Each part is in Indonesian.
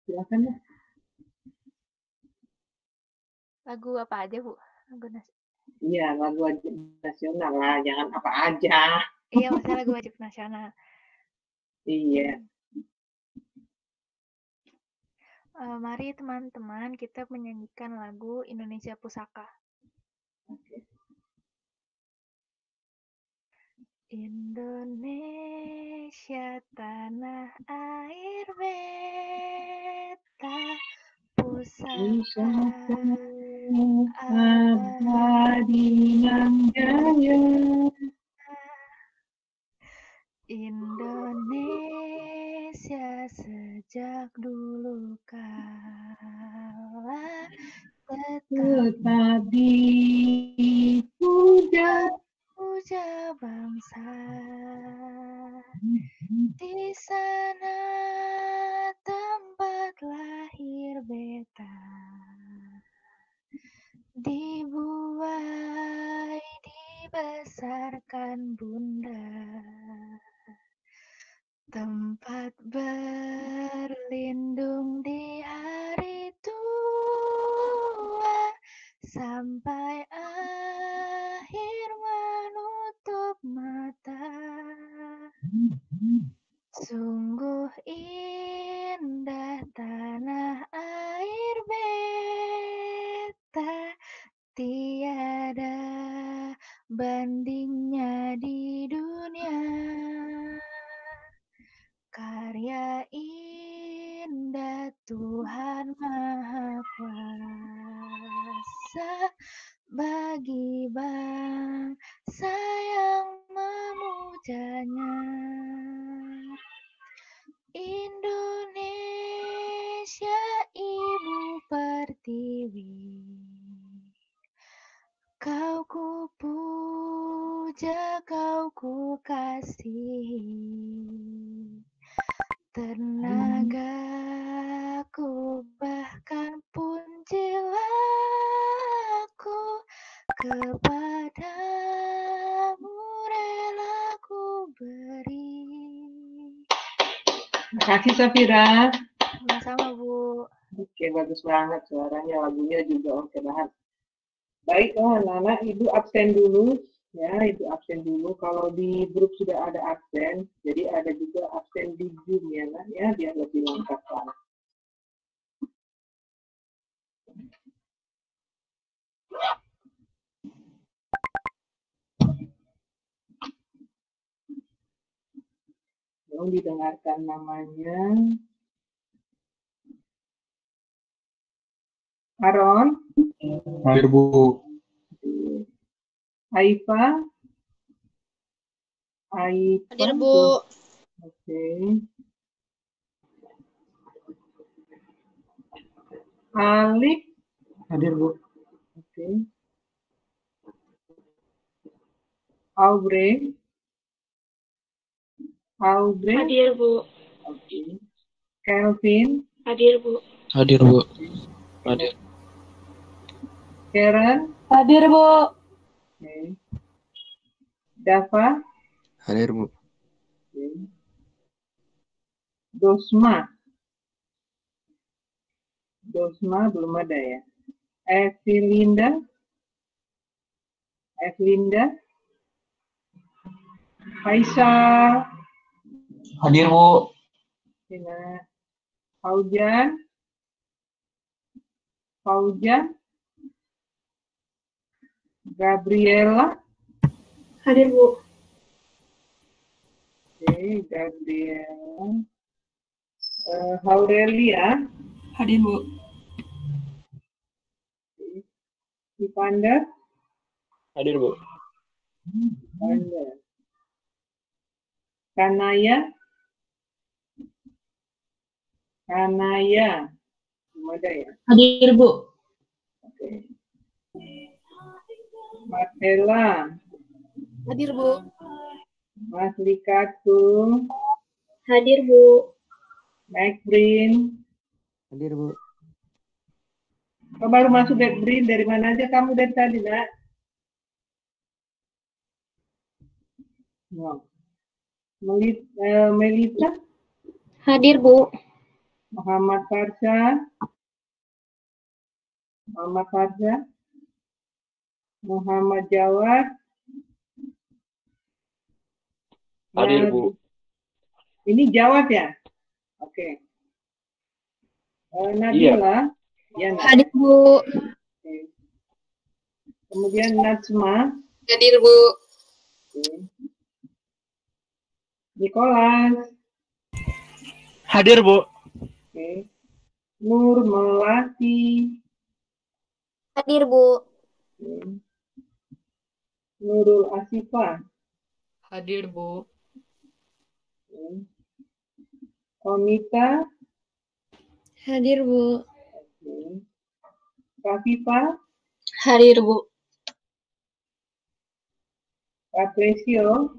Silakan ya. Lagu apa aja, Bu? Iya, lagu wajib nasional lah, jangan apa aja. Iya, maksudnya lagu wajib nasional. Iya. Mari teman-teman kita menyanyikan lagu Indonesia Pusaka. Oke. Indonesia tanah air beta pusaka abadi nan jaya. Indonesia sejak dulu kala tetap dipuja bangsa. Di sana tempat lahir beta, dibuai dibesarkan bunda, tempat berlindung di hari tua sampai akhir menutup mata. Sungguh indah tanah air beta, tiada bandingnya di dunia. Karya indah Tuhan Maha Kuasa bagi bangsa yang memujanya. Indonesia Ibu Pertiwi, kau ku puja, kau ku kasihi. Tenagaku bahkan pun jiwaku kepadamu rela ku beri. Terima kasih Safira. Sama-sama, Bu. Oke, bagus banget suaranya, lagunya juga oke banget. Baik, anak-anak, Ibu absen dulu. Ya, Ibu absen dulu. Kalau di grup sudah ada absen, jadi ada juga absen di Zoom ya, nak, ya, biar lebih lengkap lah. Belum didengarkan namanya. Aron? Hadir, Bu. Aifa? Hadir, Bu. Oke. Alif? Hadir, Bu. Oke. Aubrey? Hadir, Bu. Oke. Kelvin? Hadir, Bu. Hadir, Bu. Hadir. Karen? Hadir, Bu. Oke. Dava? Hadir, Bu. Oke. Dosma? Dosma belum ada ya. Evelinda? Faisal? Hadir, Bu. Faujan? Gabriela? Hadir, Bu. Oke, Gabriela. Aurelia? Hadir, Bu. Ivanda? Hadir, Bu. Kanaya? Belum ada ya? Hadir, Bu. Oke. Marcella? Hadir, Bu. Mas Likatu? Hadir, Bu. Macbrin? Hadir, Bu. Oh, baru masuk Macbrin, dari mana aja kamu dari tadi, nak? Wow. Melita? Hadir, Bu. Muhammad Farsha. Muhammad Farsha. Muhammad Jawad. Hadir, Nah, Bu. ini Jawad ya? Oke. Nabila. Ya, Nak. Hadir, Bu. Oke. Kemudian Najma. Hadir, Bu. Oke. Nicholas. Hadir, Bu. Oke. Nur Melati. Hadir, Bu. Oke. Nurul Asifah. Hadir, Bu. Oke. Komita. Hadir, Bu. Oke. Kafifa. Hadir, Bu. Raplesio.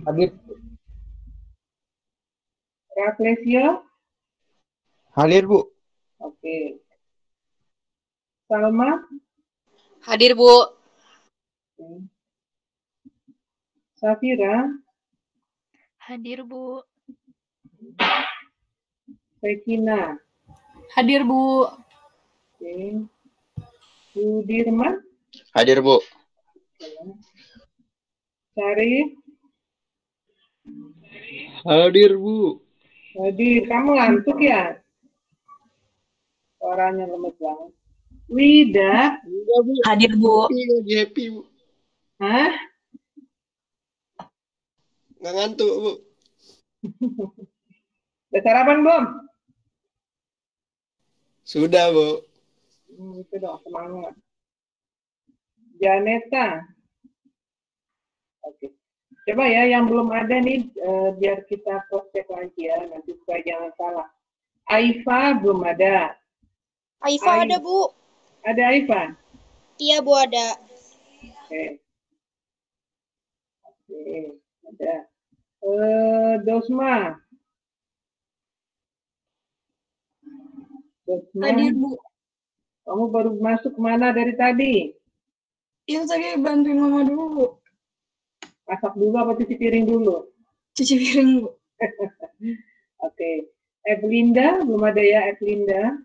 Hadir. Raplesio. Hadir, Bu. Oke. Salma. Hadir, Bu. Oke. Safira. Hadir, Bu. Sekina. Hadir, Bu. Oke. Sudirman. Hadir, Bu. Syarif. Hadir, Bu. Hadir. Kamu ngantuk ya? Suaranya lemes banget. Wida. Enggak, Bu. Hadir, Bu. Lagi happy, Bu. Hah? Nggak ngantuk, Bu. Udah sarapan belum? Sudah, Bu. Itu dong, semangat. Janeta. Oke. Coba ya, yang belum ada nih, biar kita cross check lagi ya, nanti supaya jangan salah. Aifa belum ada. Aifa ada, Bu. Ada Aifa? Iya, Bu, ada. Oke. Oke, ada. Dosma. Dosma. Hadir, Bu. Kamu baru masuk kemana dari tadi? Iya, saya bantuin Mama dulu, Bu. Masak dulu apa cuci piring dulu? Cuci piring, Bu. Oke. Evelinda, belum ada ya Evelinda.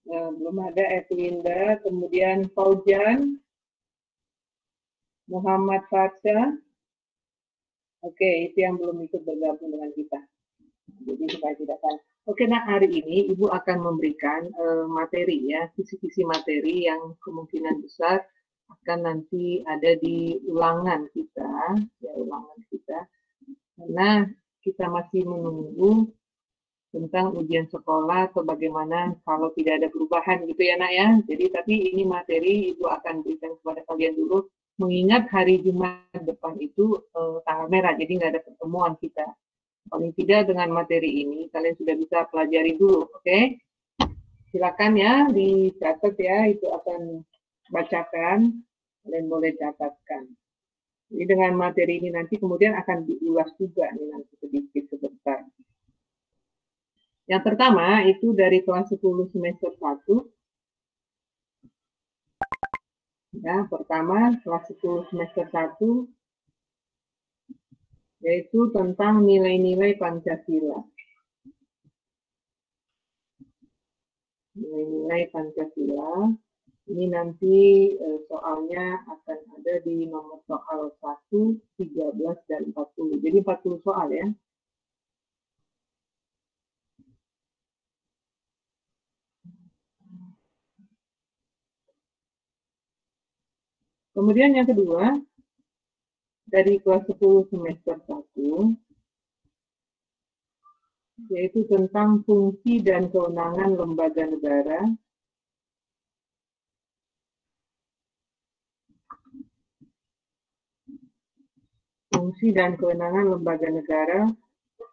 Nah, belum ada Evelinda. Kemudian Faujan. Muhammad Farsha. Oke, itu yang belum ikut bergabung dengan kita. Jadi supaya tidak salah. Oke, nah hari ini Ibu akan memberikan materi ya, kisi-kisi materi yang kemungkinan besar akan nanti ada di ulangan kita, ya ulangan kita. Karena kita masih menunggu tentang ujian sekolah atau bagaimana kalau tidak ada perubahan gitu ya Nak ya. Jadi tapi ini materi Ibu akan berikan kepada kalian dulu, mengingat hari Jumat depan itu tanggal merah, jadi nggak ada pertemuan kita. Paling tidak dengan materi ini kalian sudah bisa pelajari dulu, oke? Silakan ya dicatat ya, itu akan bacakan, kalian boleh catatkan. Jadi dengan materi ini nanti kemudian akan diulas juga nih nanti sedikit sebentar. Yang pertama itu dari kelas 10 semester 1. Ya, pertama kelas 10 semester 1 yaitu tentang nilai-nilai Pancasila. Nilai-nilai Pancasila. Ini nanti soalnya akan ada di nomor soal 1, 13, dan 40. Jadi 40 soal ya. Kemudian yang kedua, dari kelas 10 semester 1, yaitu tentang fungsi dan kewenangan lembaga negara. Fungsi dan kewenangan lembaga negara,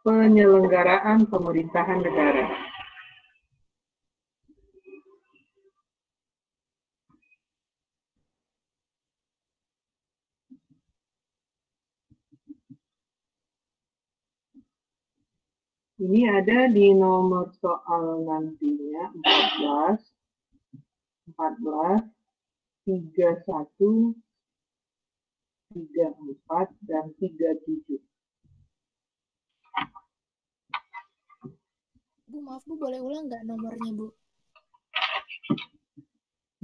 penyelenggaraan pemerintahan negara. Ini ada di nomor soal nantinya 14, 31, 34, dan 37. Bu, maaf Bu, boleh ulang nggak nomornya Bu?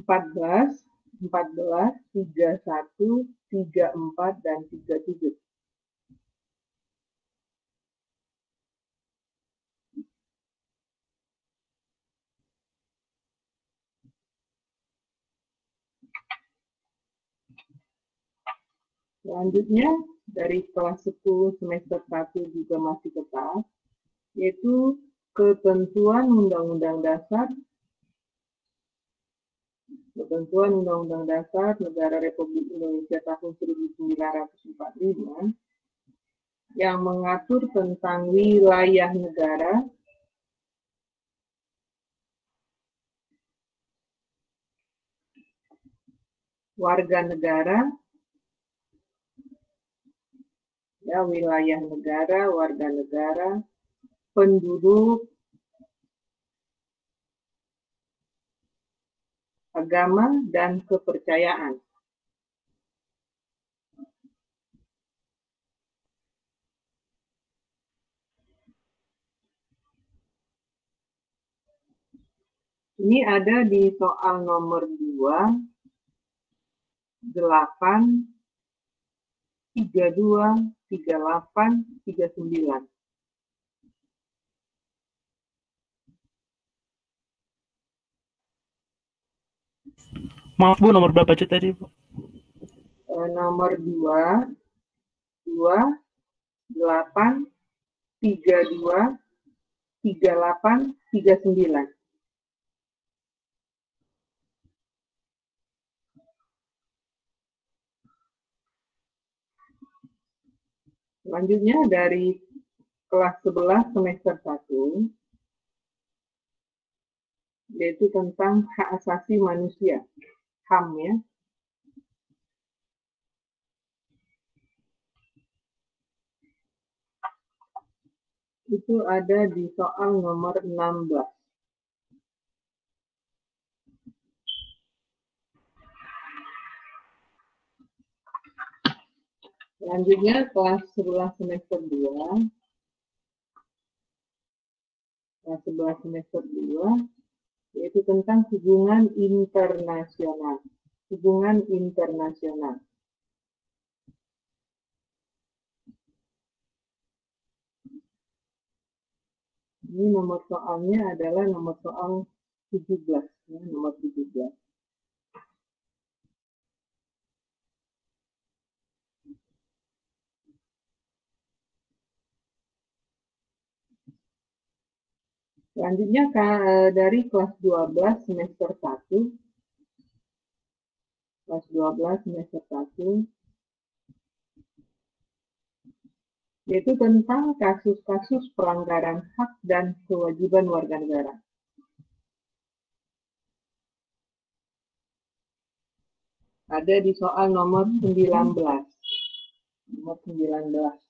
14, 14, 31, 34, dan 37. Selanjutnya, dari kelas 10 semester 1 juga masih ketat, yaitu ketentuan Undang-Undang Dasar Negara Republik Indonesia tahun 1945 yang mengatur tentang wilayah negara, warga negara, ya, wilayah negara, warga negara, penduduk, agama, dan kepercayaan. Ini ada di soal nomor 2, 8, 32, 38, 39. Maaf Bu, nomor berapa tadi Bu? Nomor 2, 8, 32, 38, 39. Selanjutnya dari kelas 11 semester 1, yaitu tentang hak asasi manusia, HAM ya. Itu ada di soal nomor 16. Selanjutnya kelas 11 semester 2. Kelas 11 semester 2 yaitu tentang hubungan internasional. Hubungan internasional. Ini nomor soalnya adalah nomor soal 17, ya, nomor 17. Selanjutnya dari kelas 12 semester 1. Kelas 12 semester 1. Yaitu tentang kasus-kasus pelanggaran hak dan kewajiban warga negara. Ada di soal nomor 19. Nomor 19.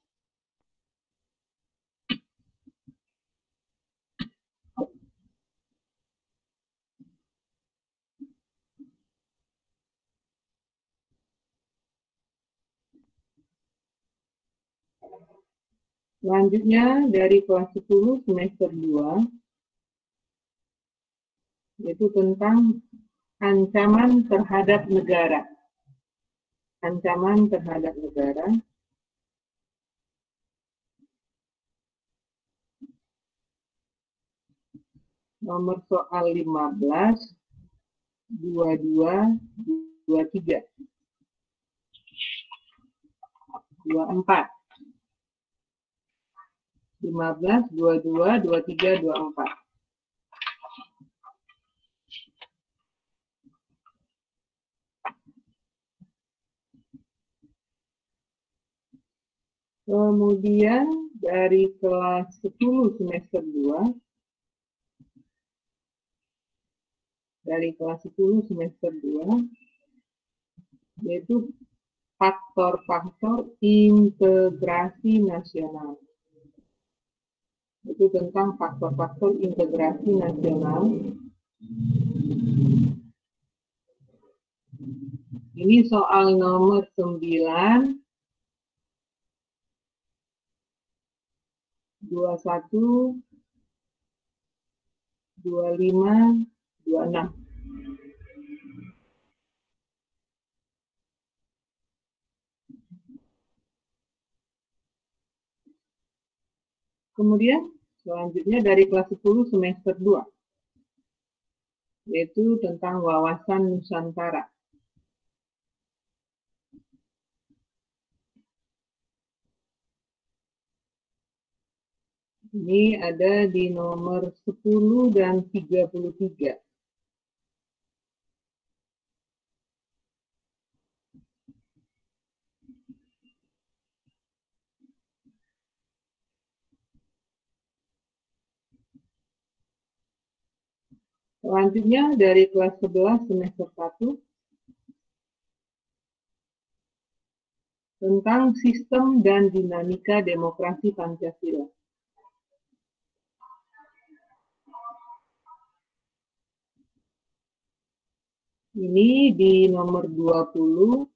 Selanjutnya dari kelas 10 semester 2, yaitu tentang ancaman terhadap negara. Ancaman terhadap negara. Nomor soal 15, 22, 23, 24. 15, 22, 23, 24. Kemudian dari kelas 10 semester 2, dari kelas 10 semester 2, yaitu faktor-faktor integrasi nasional. Itu tentang faktor-faktor integrasi nasional. Ini soal nomor 9, 21, 25, 26. Kemudian selanjutnya dari kelas 10 semester 2, yaitu tentang wawasan Nusantara. Ini ada di nomor 10 dan 33. Selanjutnya dari kelas 11 semester 1 tentang sistem dan dinamika demokrasi Pancasila. Ini di nomor 20,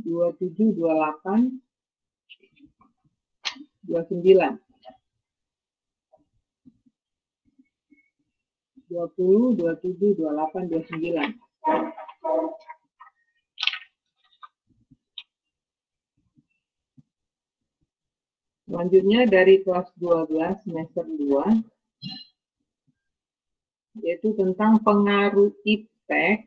27, 28, 29. 20, 27, 28, 29. Selanjutnya dari kelas 12 semester 2, yaitu tentang pengaruh iptek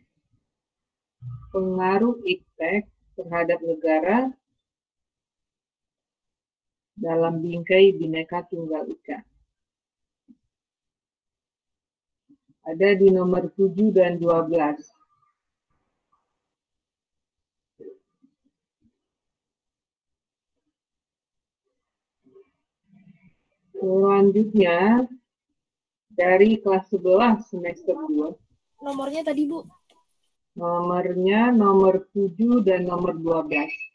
terhadap negara dalam bingkai Bhinneka Tunggal Ika. Ada di nomor 7 dan 12. Selanjutnya dari kelas 11 semester 2. Nomornya tadi, Bu. Nomornya nomor 7 dan nomor 12.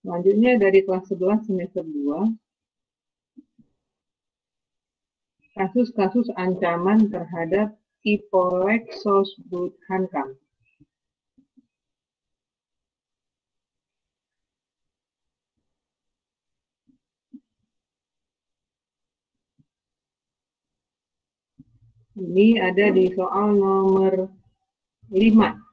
Selanjutnya dari kelas 11 semester 2, kasus-kasus ancaman terhadap Ipolek Sosbud Hankam. Ini ada di soal nomor 5.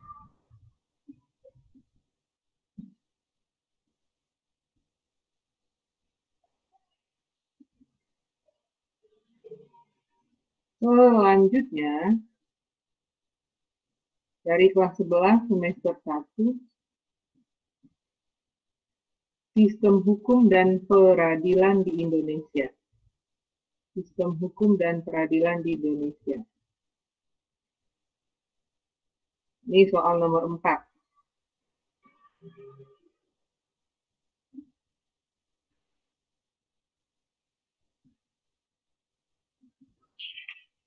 Selanjutnya, dari kelas 11 semester 1, sistem hukum dan peradilan di Indonesia. Sistem hukum dan peradilan di Indonesia. Ini soal nomor 4.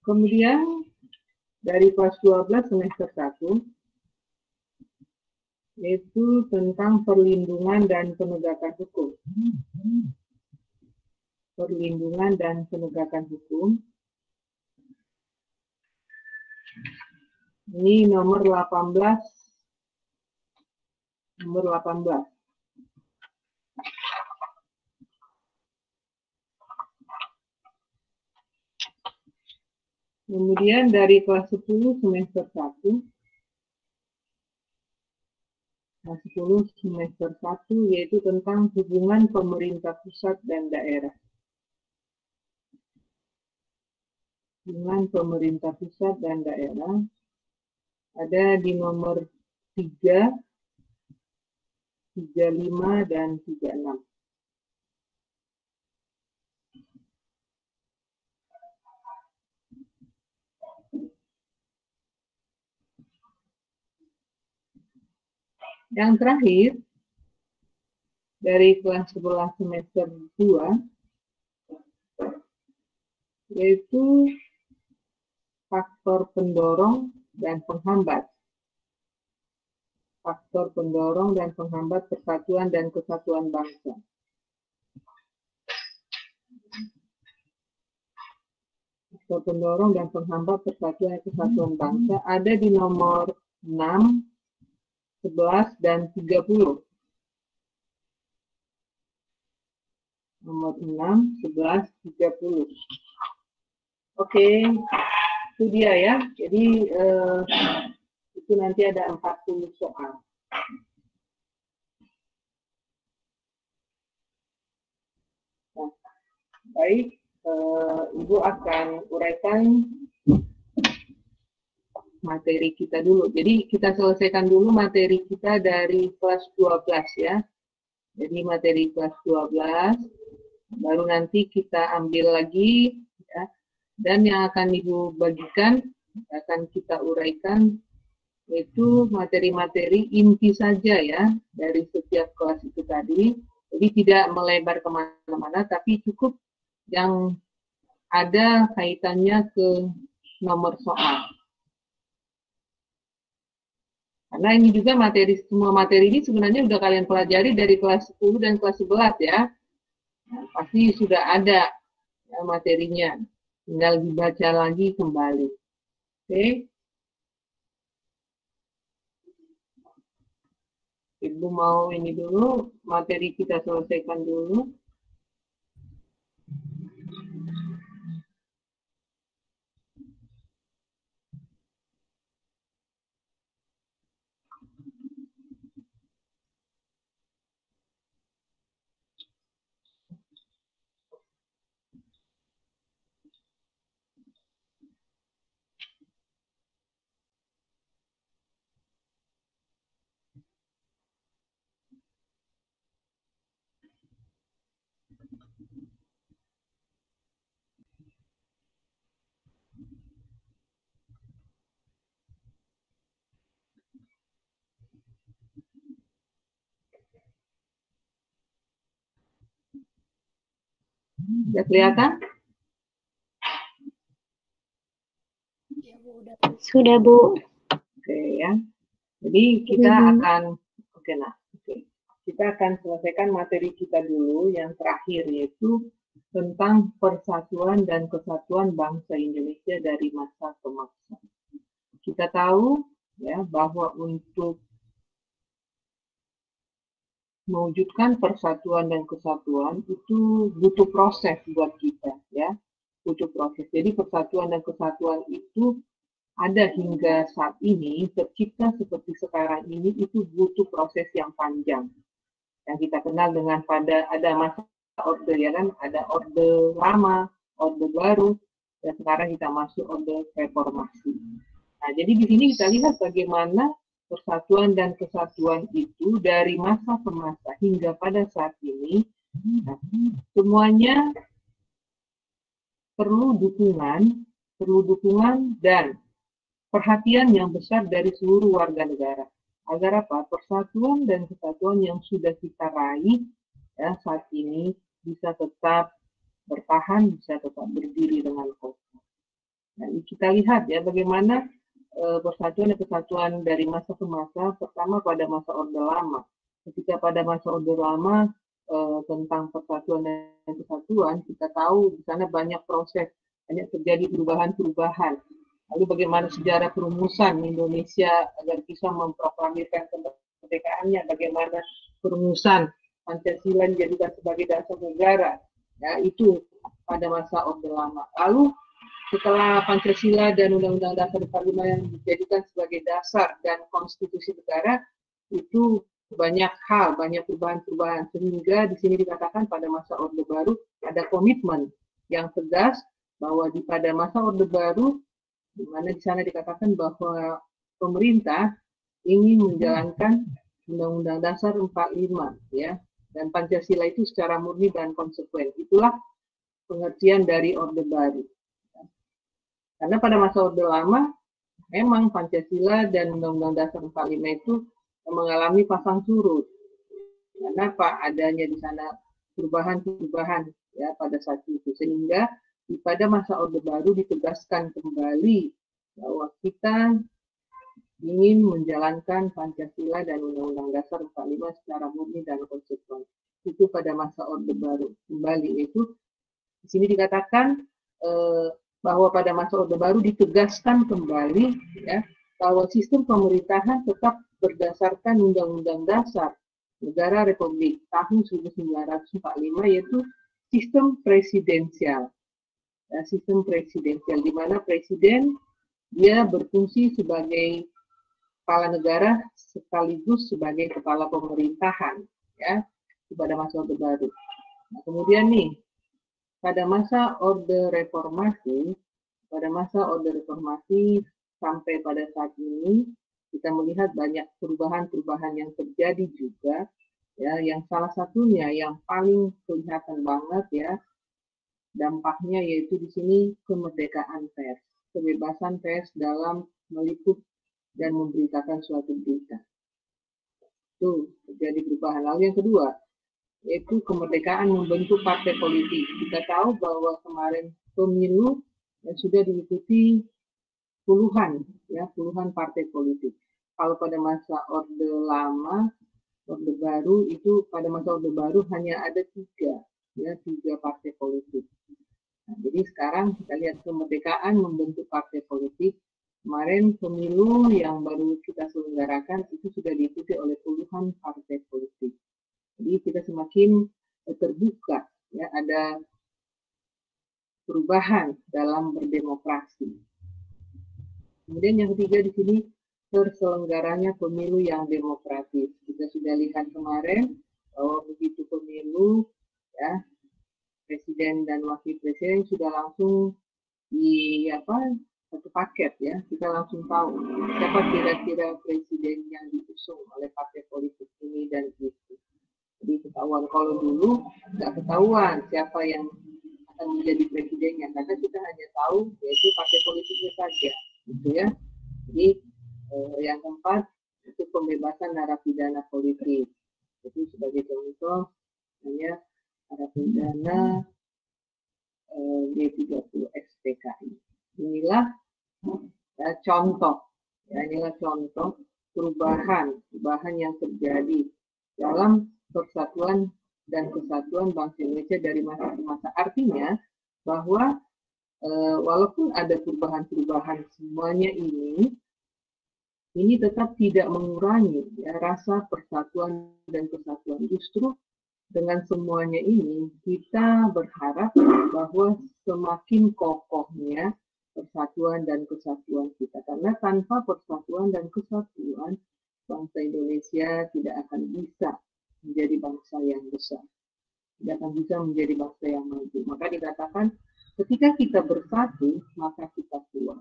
Kemudian dari kelas 12 semester 1, yaitu tentang perlindungan dan penegakan hukum. Perlindungan dan penegakan hukum. Ini nomor 18. Nomor 18. Kemudian dari kelas 10 semester 1, kelas 10 semester 1 yaitu tentang hubungan pemerintah pusat dan daerah. Hubungan pemerintah pusat dan daerah ada di nomor 3, 35, dan 36. Yang terakhir, dari kelas 11 semester 2, yaitu faktor pendorong dan penghambat. Faktor pendorong dan penghambat persatuan dan kesatuan bangsa. Faktor pendorong dan penghambat persatuan dan kesatuan bangsa ada di nomor 6, 11, dan 30. nomor 6, 11, 30. Oke, itu dia ya. Jadi itu nanti ada 40 soal. Nah, baik, Ibu akan uraikan materi kita dulu. Jadi kita selesaikan dulu materi kita dari kelas 12 ya. Jadi materi kelas 12, baru nanti kita ambil lagi ya. Dan yang akan Ibu bagikan, akan kita uraikan, yaitu materi-materi inti saja ya, dari setiap kelas itu tadi. Jadi tidak melebar kemana-mana, tapi cukup yang ada kaitannya ke nomor soal. Karena ini juga semua materi ini sebenarnya sudah kalian pelajari dari kelas 10 dan kelas 11 ya. Nah, pasti sudah ada ya, materinya. Tinggal dibaca lagi kembali. Oke. Ibu mau ini dulu, materi kita selesaikan dulu. Sudah kelihatan? Ya, Bu, udah. Sudah, Bu. Oke ya. Jadi kita akan, kita akan selesaikan materi kita dulu yang terakhir, yaitu tentang persatuan dan kesatuan bangsa Indonesia dari masa ke masa. Kita tahu ya bahwa untuk mewujudkan persatuan dan kesatuan itu butuh proses buat kita ya, butuh proses. Jadi persatuan dan kesatuan itu ada hingga saat ini tercipta seperti sekarang ini itu butuh proses yang panjang. Yang kita kenal dengan ada masa orde ya kan, ada orde lama, orde baru, dan sekarang kita masuk orde reformasi. Nah, jadi di sini kita lihat bagaimana persatuan dan kesatuan itu dari masa ke masa hingga pada saat ini, semuanya perlu dukungan dan perhatian yang besar dari seluruh warga negara. Agar apa? Persatuan dan kesatuan yang sudah kita raih ya, saat ini bisa tetap bertahan, bisa tetap berdiri dengan kokoh. Nah, kita lihat ya bagaimana persatuan dan kesatuan dari masa ke masa. Pertama pada masa Orde Lama. Ketika pada masa Orde Lama tentang persatuan dan kesatuan, kita tahu di sana banyak proses, banyak terjadi perubahan-perubahan. Lalu bagaimana sejarah perumusan Indonesia agar bisa memproklamirkan kemerdekaannya, bagaimana perumusan Pancasila dijadikan sebagai dasar negara, ya itu pada masa Orde Lama. Lalu setelah Pancasila dan Undang-Undang Dasar 45 yang dijadikan sebagai dasar dan konstitusi negara, itu banyak hal, banyak perubahan-perubahan, sehingga di sini dikatakan pada masa Orde Baru ada komitmen yang tegas bahwa pada masa Orde Baru, di mana di sana dikatakan bahwa pemerintah ingin menjalankan Undang-Undang Dasar 45 ya, dan Pancasila itu secara murni dan konsekuen. Itulah pengertian dari Orde Baru. Karena pada masa Orde Lama, memang Pancasila dan Undang-Undang Dasar 45 itu mengalami pasang surut. Karena apa? Adanya di sana perubahan-perubahan ya pada saat itu. Sehingga pada masa Orde Baru ditegaskan kembali bahwa kita ingin menjalankan Pancasila dan Undang-Undang Dasar 45 secara murni dan konsekuen. Itu pada masa Orde Baru. Kembali itu di sini dikatakan bahwa pada masa Orde Baru ditegaskan kembali ya bahwa sistem pemerintahan tetap berdasarkan Undang-Undang Dasar Negara Republik tahun 1945, yaitu sistem presidensial. Ya, sistem presidensial di mana presiden dia berfungsi sebagai kepala negara sekaligus sebagai kepala pemerintahan, ya, pada masa Orde Baru. Nah, kemudian nih, pada masa Orde Reformasi sampai pada saat ini kita melihat banyak perubahan-perubahan yang terjadi juga, ya, yang salah satunya yang paling kelihatan banget ya dampaknya yaitu di sini kemerdekaan pers, kebebasan pers dalam meliput dan memberitakan suatu berita. Itu terjadi perubahan. Lalu yang kedua, yaitu kemerdekaan membentuk partai politik. Kita tahu bahwa kemarin pemilu yang sudah diikuti puluhan partai politik. Kalau pada masa Orde Lama, Orde Baru itu pada masa Orde Baru hanya ada tiga partai politik. Nah, jadi sekarang kita lihat kemerdekaan membentuk partai politik. Kemarin pemilu yang baru kita selenggarakan itu sudah diikuti oleh puluhan partai politik. Jadi kita semakin terbuka, ya, ada perubahan dalam berdemokrasi. Kemudian yang ketiga di sini terselenggaranya pemilu yang demokratis. Kita sudah lihat kemarin bahwa begitu pemilu, ya, presiden dan wakil presiden sudah langsung di satu paket, ya, kita langsung tahu siapa kira-kira presiden yang diusung oleh partai politik ini dan itu. Jadi ketahuan. Kalau dulu nggak ketahuan siapa yang akan menjadi presidennya, karena kita hanya tahu yaitu partai politiknya saja, gitu ya. Jadi yang keempat itu pembebasan narapidana politik. Jadi sebagai contoh hanya narapidana G30 XPKI. Inilah contoh perubahan yang terjadi dalam persatuan dan kesatuan bangsa Indonesia dari masa ke masa. Artinya bahwa walaupun ada perubahan-perubahan semuanya ini tetap tidak mengurangi, ya, rasa persatuan dan kesatuan. Justru dengan semuanya ini kita berharap bahwa semakin kokohnya persatuan dan kesatuan kita, karena tanpa persatuan dan kesatuan bangsa Indonesia tidak akan bisa menjadi bangsa yang besar, tidak akan bisa menjadi bangsa yang maju. Maka dikatakan ketika kita bersatu maka kita kuat,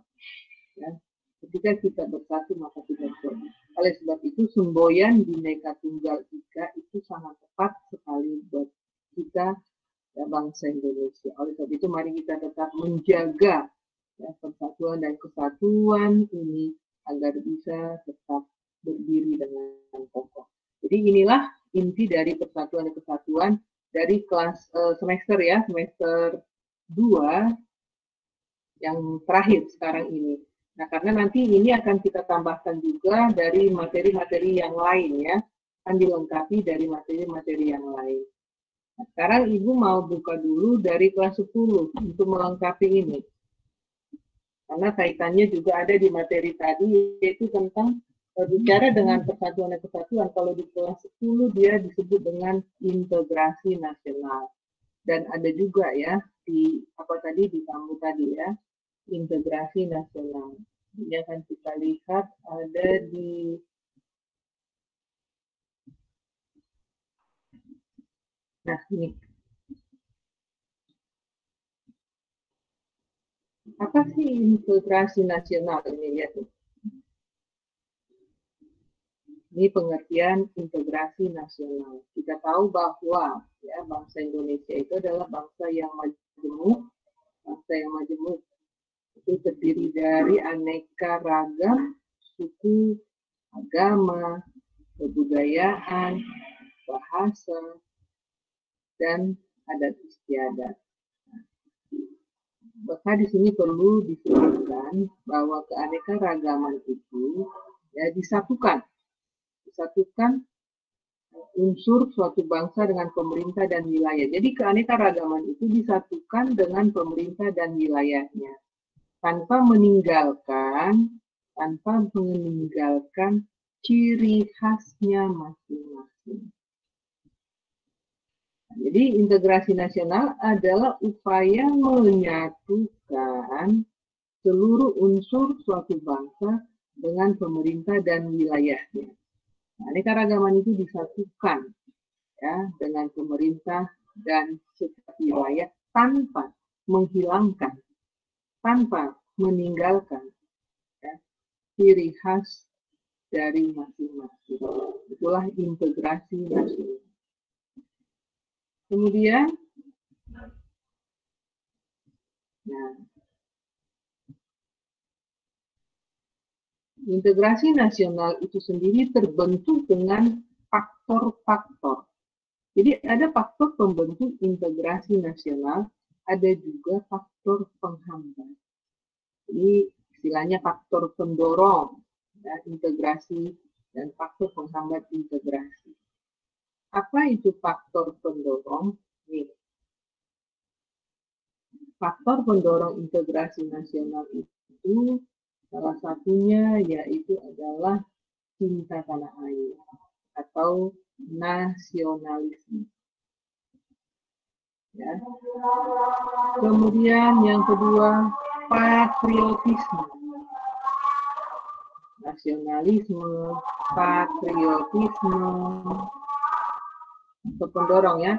ya. Ketika kita bersatu maka kita kuat. Oleh sebab itu semboyan Bhinneka Tunggal Ika itu sangat tepat sekali buat kita, ya, bangsa Indonesia. Oleh sebab itu mari kita tetap menjaga, ya, persatuan dan kesatuan ini agar bisa tetap berdiri dengan kokoh. Jadi inilah inti dari persatuan dan kesatuan dari kelas semester 2 yang terakhir sekarang ini. Nah, karena nanti ini akan kita tambahkan juga dari materi-materi yang lain, ya, akan dilengkapi dari materi-materi yang lain. Nah, sekarang Ibu mau buka dulu dari kelas 10 untuk melengkapi ini. Karena kaitannya juga ada di materi tadi, yaitu tentang bicara dengan persatuan dan kesatuan. Kalau di kelas 10 dia disebut dengan integrasi nasional. Dan ada juga, ya, di tamu tadi, ya, integrasi nasional. Ini akan kita lihat ada di ini. Apa sih integrasi nasional ini, lihat nih. Ini pengertian integrasi nasional. Kita tahu bahwa, ya, bangsa Indonesia itu adalah bangsa yang majemuk, itu terdiri dari aneka ragam suku, agama, kebudayaan, bahasa, dan adat istiadat. Maka di sini perlu disebutkan bahwa keanekaragaman itu, ya, disatukan unsur suatu bangsa dengan pemerintah dan wilayah. Jadi keanekaragaman itu disatukan dengan pemerintah dan wilayahnya, tanpa meninggalkan ciri khasnya masing-masing. Jadi integrasi nasional adalah upaya menyatukan seluruh unsur suatu bangsa dengan pemerintah dan wilayahnya. Nah, keanekaragaman itu disatukan ya dengan pemerintah dan setiap wilayah tanpa menghilangkan, tanpa meninggalkan ya, ciri khas dari masing-masing. Itulah integrasi nasional. Kemudian, nah, integrasi nasional itu sendiri terbentuk dengan faktor-faktor. Jadi ada faktor pembentuk integrasi nasional, ada juga faktor penghambat. Jadi istilahnya faktor pendorong ya, integrasi dan faktor penghambat integrasi. Apa itu faktor pendorong? Nih. Faktor pendorong integrasi nasional itu salah satunya yaitu adalah cinta tanah air atau nasionalisme. Ya. Kemudian yang kedua, patriotisme. Nasionalisme, patriotisme, atau pendorong ya,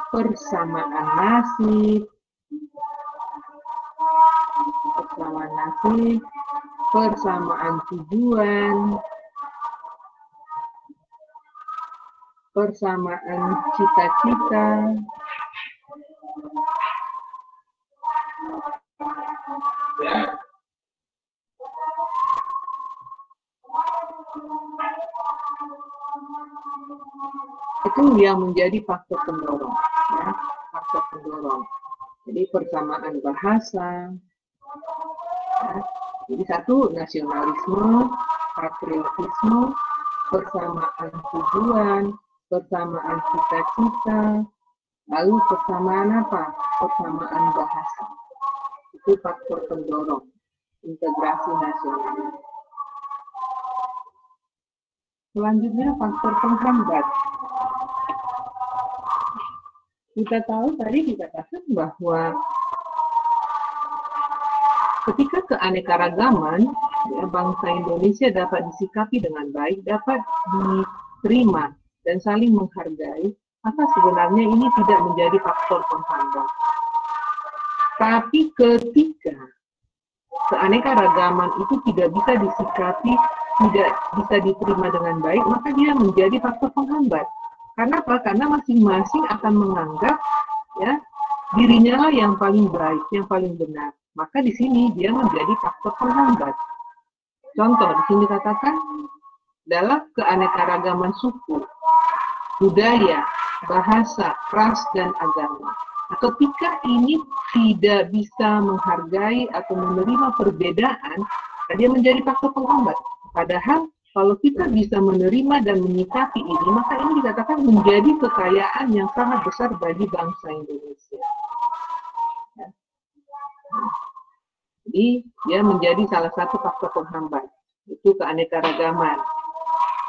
persamaan nasib, persamaan tujuan, persamaan cita-cita, itu yang menjadi faktor pendorong, ya, faktor pendorong. Jadi persamaan bahasa, ya. Jadi satu nasionalisme, patriotisme, persamaan tujuan, persamaan cita-cita, lalu persamaan apa? Persamaan bahasa. Itu faktor pendorong integrasi nasional. Selanjutnya faktor penghambat. Kita tahu tadi dikatakan bahwa ketika keanekaragaman ya, bangsa Indonesia dapat disikapi dengan baik, dapat diterima dan saling menghargai, maka sebenarnya ini tidak menjadi faktor penghambat. Tapi ketika keanekaragaman itu tidak bisa disikapi, tidak bisa diterima dengan baik, maka dia menjadi faktor penghambat. Karena apa? Karena masing-masing akan menganggap ya dirinya lah yang paling baik, yang paling benar. Maka di sini dia menjadi faktor penghambat. Contoh di sini katakan dalam keanekaragaman suku, budaya, bahasa, ras dan agama. Nah, ketika ini tidak bisa menghargai atau menerima perbedaan, dia menjadi faktor penghambat. Padahal kalau kita bisa menerima dan menyikapi ini, maka ini dikatakan menjadi kekayaan yang sangat besar bagi bangsa Indonesia. Ya. Jadi, dia menjadi salah satu faktor penghambat. Itu keanekaragaman.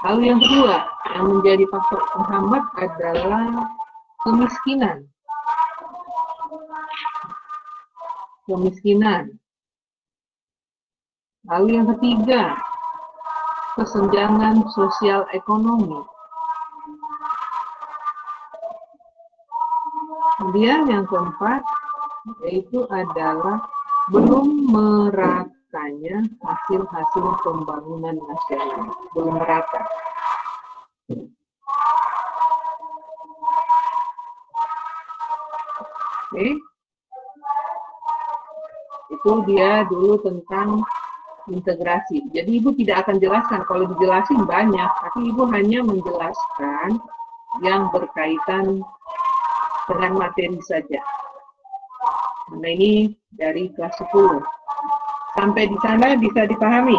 Lalu yang kedua, yang menjadi faktor penghambat adalah kemiskinan. Kemiskinan. Lalu yang ketiga, kesenjangan sosial ekonomi. Kemudian yang keempat yaitu adalah belum meratanya hasil-hasil pembangunan nasional. Belum merata. Oke. Itu dia dulu tentang integrasi. Jadi Ibu tidak akan jelaskan, kalau dijelasin banyak, tapi Ibu hanya menjelaskan yang berkaitan dengan materi saja. Nah ini dari kelas 10. Sampai di sana bisa dipahami?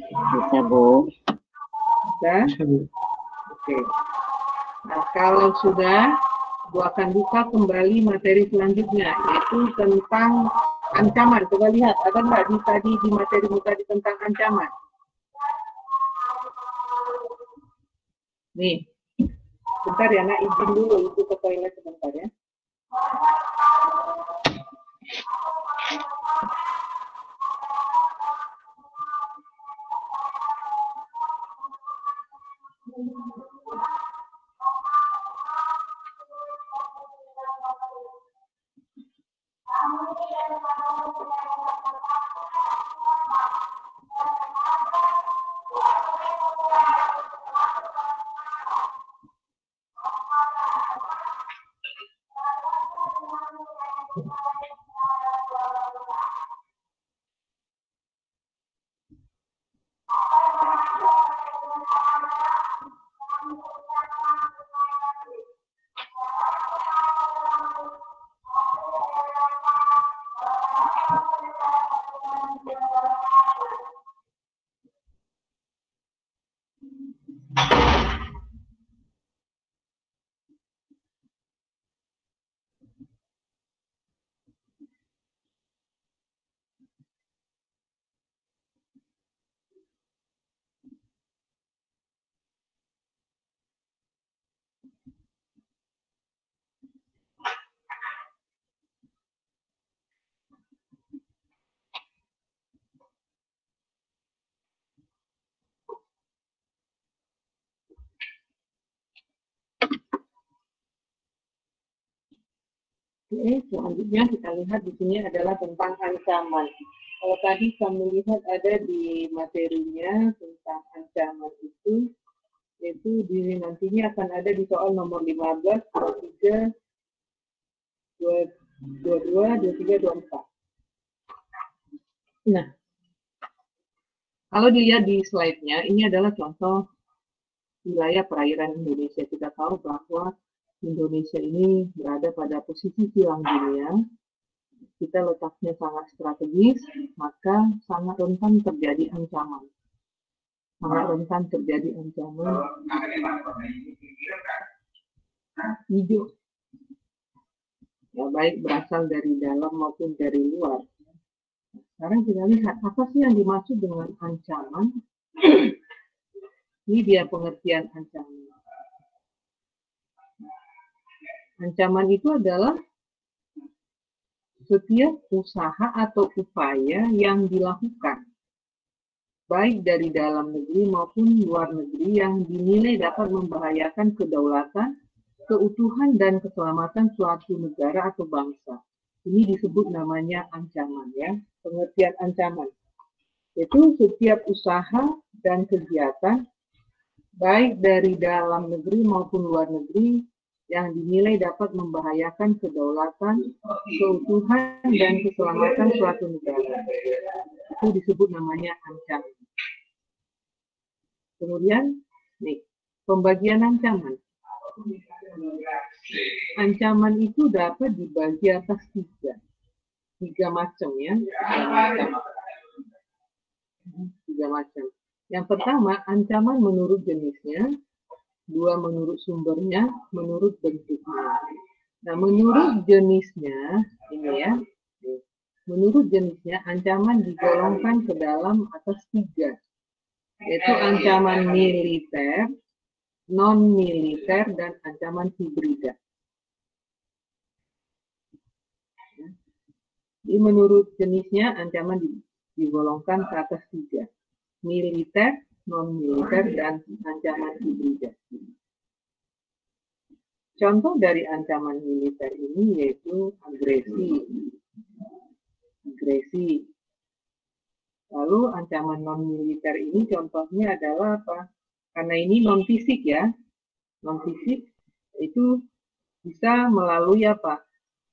Bisa, Bu. Bisa? Oke. Nah kalau sudah, Ibu akan buka kembali materi selanjutnya, yaitu tentang ancaman. Coba lihat, ada nggak di materi tadi tentang ancaman? Nih, bentar ya nak, izin dulu itu ke toilet sebentar ya. Oke, selanjutnya kita lihat di sini adalah tentang ancaman. Kalau tadi kami lihat ada di materinya tentang ancaman itu, yaitu di nantinya akan ada di soal nomor 15, 23, 22, 23, 24. Nah, kalau dilihat di slide-nya, ini adalah contoh wilayah perairan Indonesia. Kita tahu bahwa Indonesia ini berada pada posisi silang dunia, kita letaknya sangat strategis, maka sangat rentan terjadi ancaman. Sangat rentan terjadi ancaman hijau. Ya, baik berasal dari dalam maupun dari luar. Sekarang kita lihat, apa sih yang dimaksud dengan ancaman? Ini dia pengertian ancaman. Ancaman itu adalah setiap usaha atau upaya yang dilakukan, baik dari dalam negeri maupun luar negeri, yang dinilai dapat membahayakan kedaulatan, keutuhan, dan keselamatan suatu negara atau bangsa. Ini disebut namanya ancaman, ya. Pengertian ancaman. Itu setiap usaha dan kegiatan, baik dari dalam negeri maupun luar negeri, yang dinilai dapat membahayakan kedaulatan, keutuhan, dan keselamatan suatu negara. Itu disebut namanya ancaman. Kemudian, nih, pembagian ancaman. Ancaman itu dapat dibagi atas tiga macam, ya. Tiga macam. Yang pertama, ancaman menurut jenisnya. Dua, menurut sumbernya, menurut bentuknya. Nah, menurut jenisnya, ini ya, menurut jenisnya, ancaman digolongkan ke dalam atas tiga, yaitu ancaman militer, non-militer, dan ancaman hibrida. Jadi, menurut jenisnya, ancaman digolongkan ke atas tiga, militer, non-militer, dan ancaman hibrida. Contoh dari ancaman militer ini yaitu agresi. Lalu ancaman non-militer ini contohnya adalah apa? Karena ini non-fisik, ya. Non-fisik itu bisa melalui apa?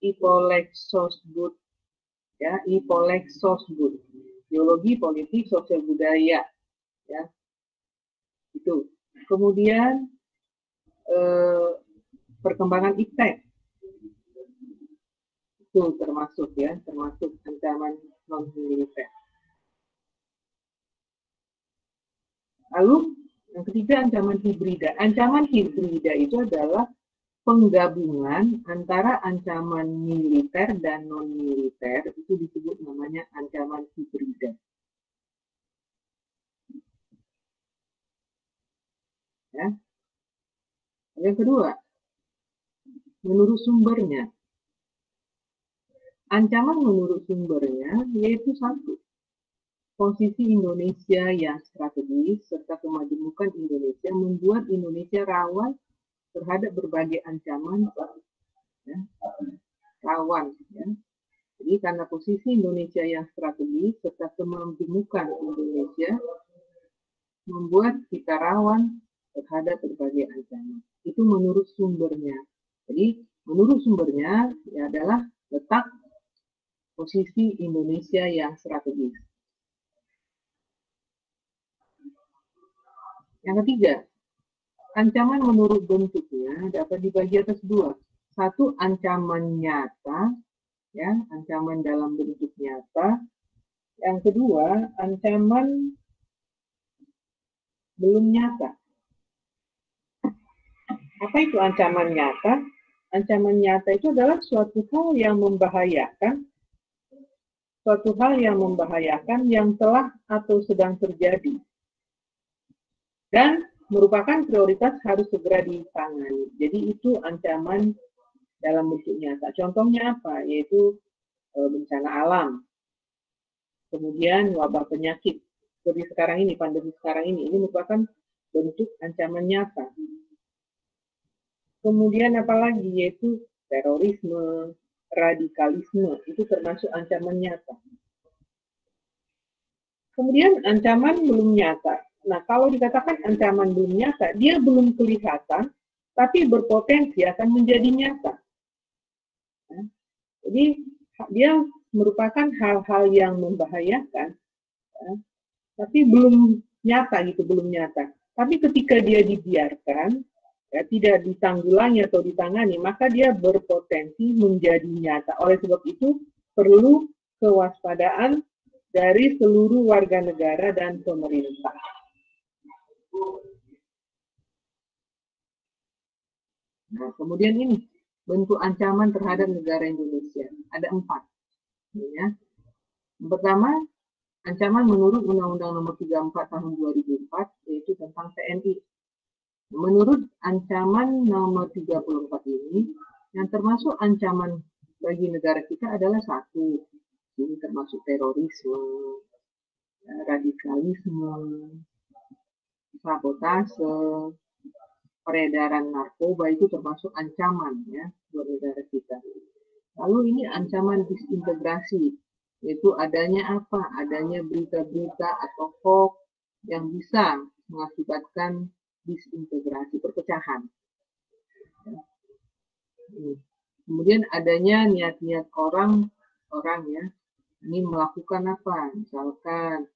Ipolek-Sosbud, ya, Ipolek-Sosbud. Biologi, politik, sosial budaya, ya. Itu. Kemudian perkembangan iptek itu termasuk, ya, termasuk ancaman non militer. Lalu yang ketiga, ancaman hibrida. Ancaman hibrida itu adalah penggabungan antara ancaman militer dan non militer, itu disebut namanya ancaman hibrida. Ya. Yang kedua, menurut sumbernya. Ancaman menurut sumbernya yaitu satu, posisi Indonesia yang strategis serta kemajemukan Indonesia membuat Indonesia rawan terhadap berbagai ancaman, ya, rawan. Ya. Jadi karena posisi Indonesia yang strategis serta kemajemukan Indonesia membuat kita rawan terhadap berbagai ancaman. Itu menurut sumbernya. Jadi menurut sumbernya ya adalah letak posisi Indonesia yang strategis. Yang ketiga, ancaman menurut bentuknya dapat dibagi atas dua. Satu, ancaman nyata, ya, ancaman dalam bentuk nyata. Yang kedua, ancaman belum nyata. Apa itu ancaman nyata? Ancaman nyata itu adalah suatu hal yang membahayakan, yang telah atau sedang terjadi dan merupakan prioritas harus segera ditangani. Jadi itu ancaman dalam bentuk nyata. Contohnya apa? Yaitu bencana alam, kemudian wabah penyakit seperti sekarang ini, pandemi sekarang ini merupakan bentuk ancaman nyata. Kemudian apalagi, yaitu terorisme, radikalisme, itu termasuk ancaman nyata. Kemudian ancaman belum nyata. Nah, kalau dikatakan ancaman belum nyata, dia belum kelihatan, tapi berpotensi akan menjadi nyata. Nah, jadi dia merupakan hal-hal yang membahayakan, ya, tapi belum nyata gitu, belum nyata. Tapi ketika dia dibiarkan, ya, tidak ditanggulangi atau ditangani, maka dia berpotensi menjadi nyata. Oleh sebab itu, perlu kewaspadaan dari seluruh warga negara dan pemerintah. Nah, kemudian ini, bentuk ancaman terhadap negara Indonesia. Ada 4. Ya. Yang pertama, ancaman menurut Undang-Undang Nomor 34 Tahun 2004, yaitu tentang TNI. Menurut ancaman nomor 34 ini, yang termasuk ancaman bagi negara kita adalah satu, ini termasuk terorisme, radikalisme, sabotase, peredaran narkoba, itu termasuk ancaman ya buat negara kita. Lalu ini ancaman disintegrasi, yaitu adanya apa? Adanya berita-berita atau hoax yang bisa mengakibatkan disintegrasi, perpecahan. Kemudian adanya niat-niat orang ya, ini melakukan apa? Misalkan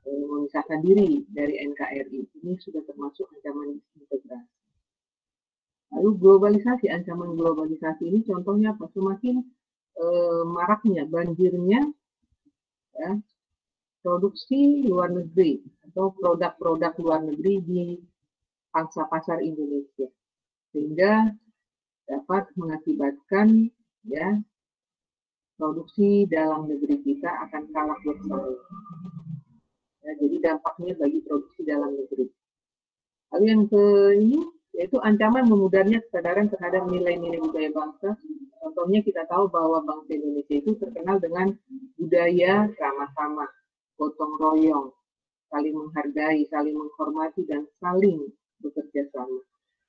memisahkan diri dari NKRI, ini sudah termasuk ancaman disintegrasi. Lalu globalisasi, ancaman globalisasi ini contohnya apa? Semakin maraknya, banjirnya, ya, produksi luar negeri atau produk-produk luar negeri di pangsa pasar Indonesia, sehingga dapat mengakibatkan ya produksi dalam negeri kita akan kalah bersaing. Ya, jadi dampaknya bagi produksi dalam negeri. Lalu yang ini yaitu ancaman memudarnya kesadaran terhadap nilai-nilai budaya bangsa. Contohnya kita tahu bahwa bangsa Indonesia itu terkenal dengan budaya ramah tamah, gotong royong, saling menghargai, saling menghormati, dan saling bekerja sama.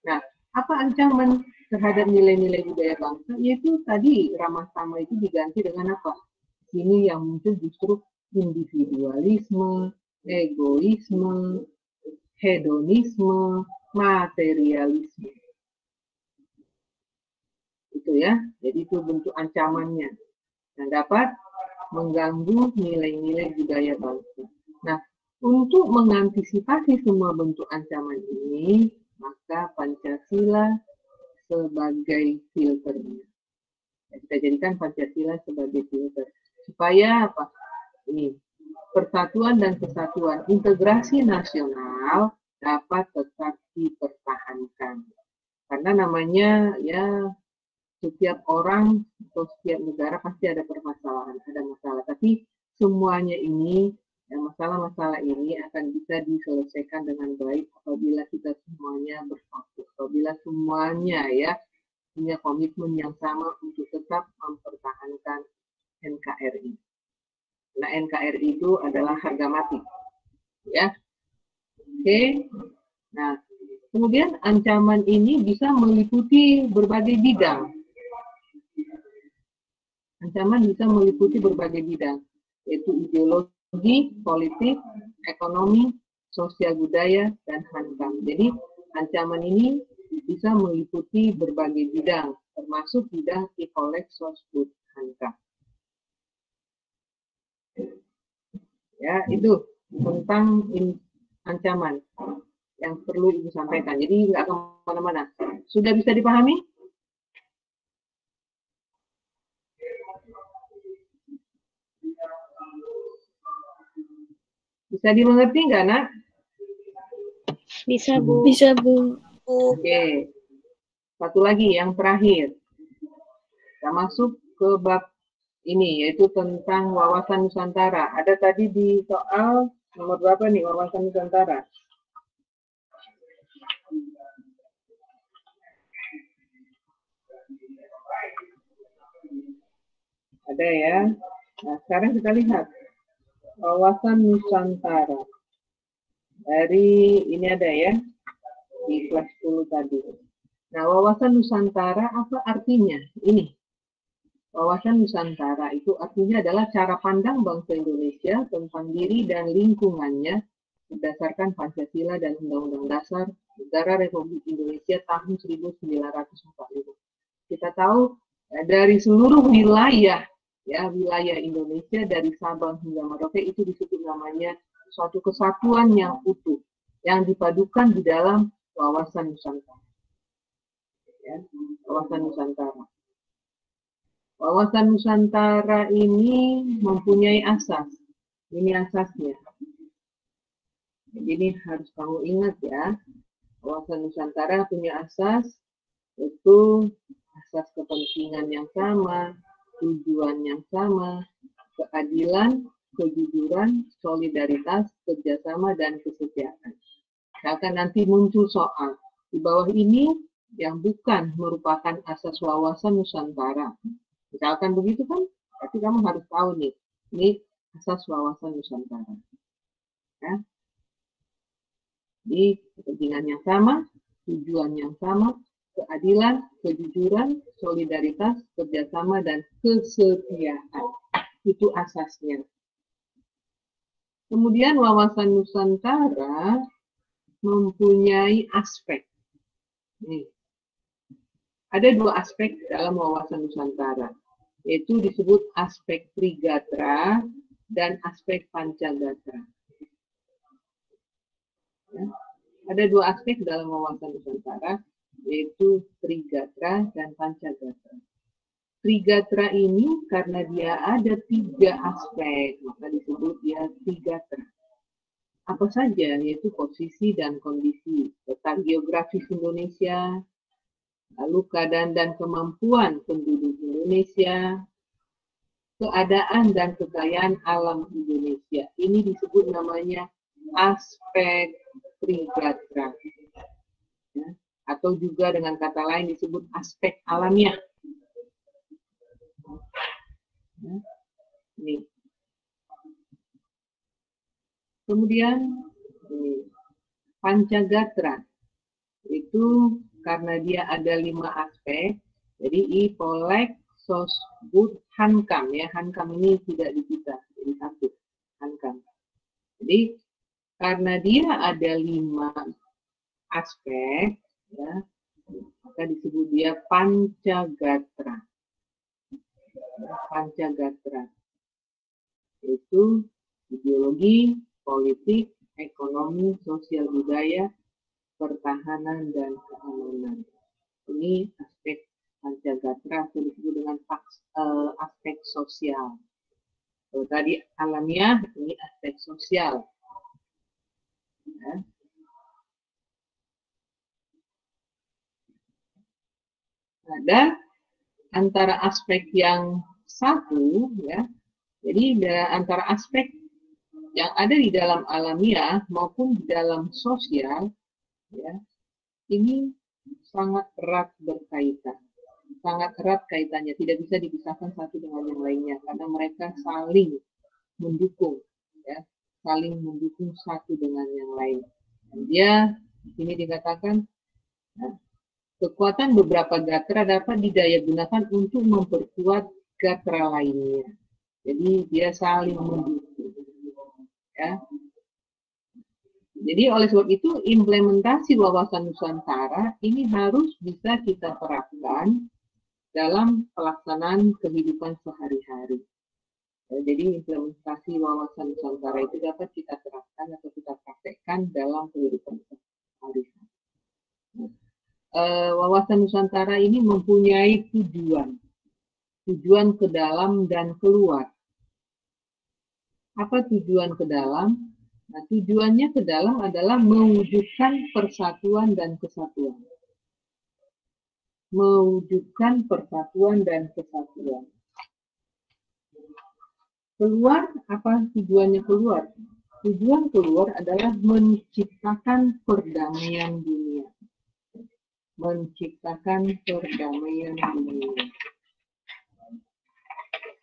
Nah, apa ancaman terhadap nilai-nilai budaya bangsa? Yaitu tadi ramah tamah itu diganti dengan apa? Ini yang muncul justru individualisme, egoisme, hedonisme, materialisme. Itu ya, jadi itu bentuk ancamannya yang dapat mengganggu nilai-nilai budaya bangsa. Nah, untuk mengantisipasi semua bentuk ancaman ini, maka Pancasila sebagai filternya. Kita jadikan Pancasila sebagai filter. Supaya apa? Ini, persatuan dan kesatuan, integrasi nasional dapat tetap dipertahankan. Karena namanya ya setiap orang atau setiap negara pasti ada permasalahan, ada masalah. Tapi semuanya ini, ya, masalah-masalah ini akan bisa diselesaikan dengan baik apabila kita semuanya bersatu. apabila semuanya ya punya komitmen yang sama untuk tetap mempertahankan NKRI. Nah, NKRI itu adalah harga mati, ya. Oke. Nah, kemudian ancaman ini bisa meliputi berbagai bidang. Ancaman bisa meliputi berbagai bidang, yaitu ideologi, politik, ekonomi, sosial budaya, dan hankam. Jadi, ancaman ini bisa meliputi berbagai bidang, termasuk bidang ikolek, sosbud, hankam. Ya, itu tentang ancaman yang perlu Ibu sampaikan. Jadi, nggak kemana-mana. Sudah bisa dipahami? Bisa dimengerti nggak, Nak? Bisa, Bu. Bisa, Bu. Oke. Satu lagi, yang terakhir. Kita masuk ke bab ini, yaitu tentang wawasan Nusantara. Ada tadi di soal nomor berapa nih, wawasan Nusantara? Ada ya. Nah, sekarang kita lihat. Wawasan Nusantara. Dari ini ada ya, di kelas 10 tadi. Nah, wawasan Nusantara apa artinya? Ini. Wawasan Nusantara itu artinya adalah cara pandang bangsa Indonesia tentang diri dan lingkungannya berdasarkan Pancasila dan Undang-Undang Dasar Negara Republik Indonesia tahun 1945. Kita tahu dari seluruh wilayah, ya, wilayah Indonesia dari Sabang hingga Merauke itu disebut namanya suatu kesatuan yang utuh yang dipadukan di dalam wawasan Nusantara. Ya, wawasan Nusantara. Wawasan Nusantara ini mempunyai asas. Ini asasnya. Jadi ini harus kamu ingat ya. Wawasan Nusantara punya asas, itu asas kepentingan yang sama, tujuan yang sama, keadilan, kejujuran, solidaritas, kerjasama, dan kesetiaan. Akan nanti muncul soal di bawah ini yang bukan merupakan asas wawasan Nusantara. Misalkan begitu kan, tapi kamu harus tahu nih, ini asas wawasan Nusantara. Ya. Di kepentingan yang sama, tujuan yang sama, keadilan, kejujuran, solidaritas, kerjasama, dan kesetiaan. Itu asasnya. Kemudian wawasan Nusantara mempunyai aspek. Nih. Ada dua aspek dalam wawasan Nusantara, yaitu disebut aspek Trigatra dan aspek Pancagatra. Ya. Ada dua aspek dalam wawasan Nusantara, yaitu Trigatra dan Pancagatra. Trigatra ini karena dia ada 3 aspek, maka disebut dia Trigatra. Apa saja, yaitu posisi dan kondisi, letak geografis Indonesia, lalu keadaan dan kemampuan penduduk Indonesia, keadaan dan kekayaan alam Indonesia. Ini disebut namanya aspek Trigatra. Ya, atau juga dengan kata lain disebut aspek alamiah. Ya, ini. Kemudian ini, Pancagatra itu karena dia ada 5 aspek, jadi Ipolek, Sosbud, Hankam ya. Hankam ini tidak dipisah, jadi satu Hankam. Jadi karena dia ada 5 aspek, ya, maka disebut dia Pancagatra. Pancagatra itu ideologi, politik, ekonomi, sosial budaya, pertahanan, dan keamanan. Ini aspek Pancagatra atau disebut dengan aspek sosial. Kalau tadi alamiah, ini aspek sosial. Ya. Ada antara aspek yang satu, ya. Jadi antara aspek yang ada di dalam alamiah maupun di dalam sosial, ya, ini sangat erat berkaitan. Sangat erat kaitannya, tidak bisa dipisahkan satu dengan yang lainnya karena mereka saling mendukung, ya, saling mendukung satu dengan yang lain. Dan dia ini dikatakan kekuatan beberapa gatra dapat didaya gunakan untuk memperkuat gatra lainnya. Jadi dia saling mendukung, ya. Jadi oleh sebab itu implementasi wawasan Nusantara ini harus bisa kita terapkan dalam pelaksanaan kehidupan sehari-hari. Jadi implementasi wawasan Nusantara itu dapat kita terapkan atau kita praktekkan dalam kehidupan sehari-hari. Wawasan Nusantara ini mempunyai tujuan ke dalam dan keluar. Apa tujuan ke dalam? Nah, tujuannya ke dalam adalah mewujudkan persatuan dan kesatuan. Mewujudkan persatuan dan kesatuan. Keluar, apa tujuannya keluar? Tujuan keluar adalah menciptakan perdamaian dunia. Menciptakan perdamaian dunia.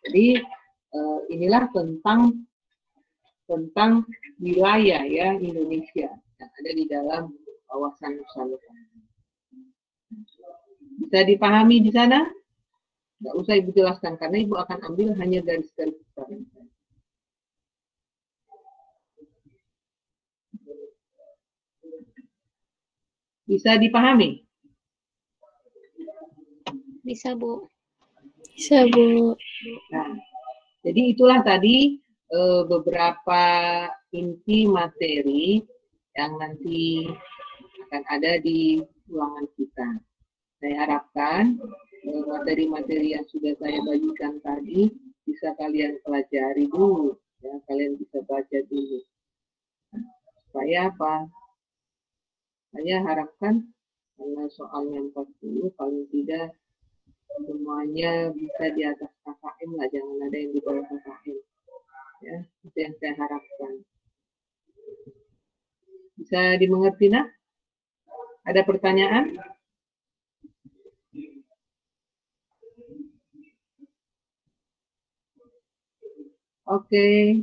Jadi inilah tentang wilayah ya Indonesia yang ada di dalam kawasan Nusantara. Bisa dipahami di sana? Nggak usah Ibu jelaskan karena Ibu akan ambil hanya garis-garis besar. Bisa dipahami? Bisa, Bu. Bisa, Bu. Nah, jadi itulah tadi beberapa inti materi yang nanti akan ada di ruangan kita. Saya harapkan materi-materi yang sudah saya bagikan tadi bisa kalian pelajari dulu, ya, kalian bisa baca dulu. Supaya apa? Saya harapkan karena soalnya 40 paling tidak semuanya bisa di atas KKM lah, jangan ada yang di bawah KKM. Ya, itu yang saya harapkan. Bisa dimengerti, nak? Ada pertanyaan? Oke,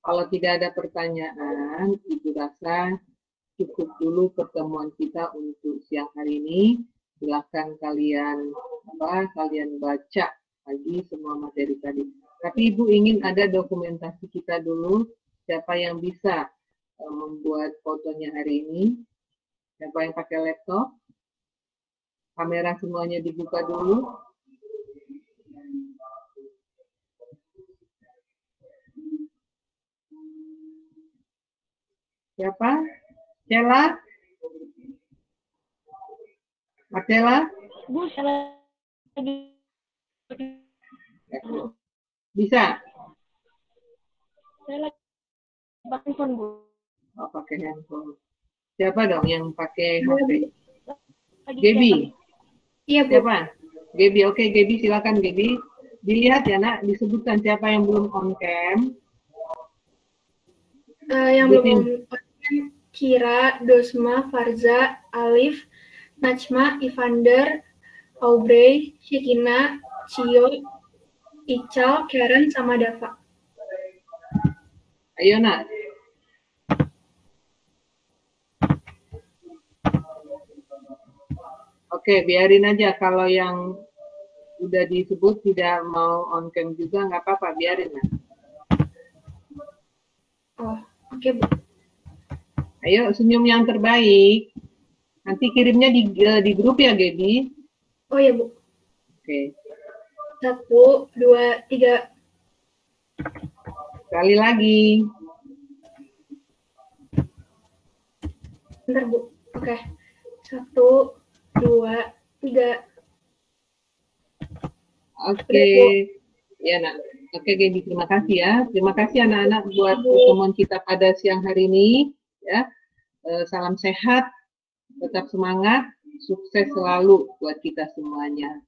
kalau tidak ada pertanyaan, Ibu rasa cukup dulu pertemuan kita untuk siang hari ini. Silakan kalian baca lagi semua materi tadi. Tapi Ibu ingin ada dokumentasi kita dulu, siapa yang bisa membuat fotonya hari ini, siapa yang pakai laptop, kamera semuanya dibuka dulu. Siapa? Cela? Marcella? Bu, saya lagi. Bisa? Saya lagi pakai handphone, Bu. Oh, pakai handphone. Siapa dong yang pakai HP? Lagi Gaby? Iya, Bu. Siapa? Gaby, oke Gaby, silakan Gaby. Dilihat ya nak, disebutkan siapa yang belum on cam. Yang belum Kira, Dosma, Farza, Alif, Najma, Ivander, Aubrey, Shekina, Cio, Ical, Karen, sama Dava. Ayo nak. Oke, biarin aja kalau yang udah disebut tidak mau on cam juga nggak apa-apa, biarin nak. Oh, oke, Bu. Ayo senyum yang terbaik. Nanti kirimnya di grup ya, Gaby. Oh ya, Bu. Oke. 1, 2, 3. Sekali lagi. Bentar, Bu. Oke. 1, 2, 3. Oke. Ya, nak. Oke, Gaby, terima kasih ya. Terima kasih anak-anak buat pertemuan kita pada siang hari ini. Ya, salam sehat, tetap semangat, sukses selalu buat kita semuanya.